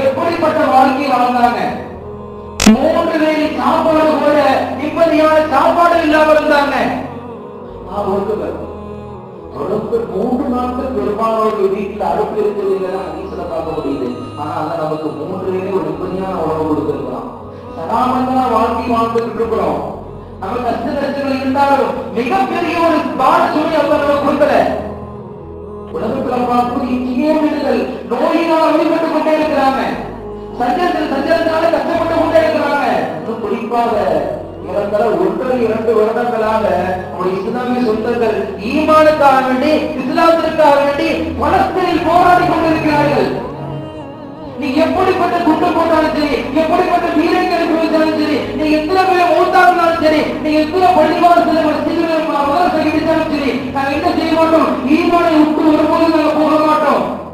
எப்படிப்பட்ட வாழ்க்கை வாழ்ந்தாங்க? 3 வேளை சாப்பாடு கூட நிம்மதியான சாப்பாடு இல்லாம இருந்தாங்க. தொடர்ந்து 3 நாட்கள் பெருமானோட வீட்டில் அடுப்பு இருக்கிறதுல நீச்சல பார்க்க முடியுது. ஆனா அந்த நமக்கு 3 வேளை ஒரு நிம்மதியான உணவு கொடுத்திருக்கலாம். சதாமந்தனா வாழ்க்கை வாழ்ந்துட்டு இருக்கிறோம். நம்ம கஷ்ட நஷ்டங்கள் இருந்தாலும் மிகப்பெரிய ஒரு பாட சொல்லி அப்ப நம்ம கொடுக்கல. உலகத்துல பார்க்கக்கூடிய இயற்கைகள் நோயினால் வெளிப்பட்டுக் கொண்டே இருக்கிறாங்க. சஞ்சலத்தினால கஷ்டப்பட்டு கொண்டே இருக்கிறாங்க. குறிப்பாக இறந்தால 1-2 வருடங்களாக இஸ்லாமிய சொந்தங்கள் ஈமானுக்காக வேண்டி, இஸ்லாத்திற்காக வேண்டி பலஸ்தீனில் போராடி கொண்டிருக்கிறார்கள். நீ எப்படிப்பட்ட குண்டு போட்டாலும் சரி, எப்படிப்பட்ட வீரங்கள் குவித்தாலும் சரி, நீ எத்தனை பேர் மூத்தாஇருந்தாலும் சரி, நீ எத்தனை பள்ளிவாசல் சரி, நாங்க என்ன செய்ய மாட்டோம்? ஈமானை விட்டு ஒருபோதும் நாங்கள் போக மாட்டோம்.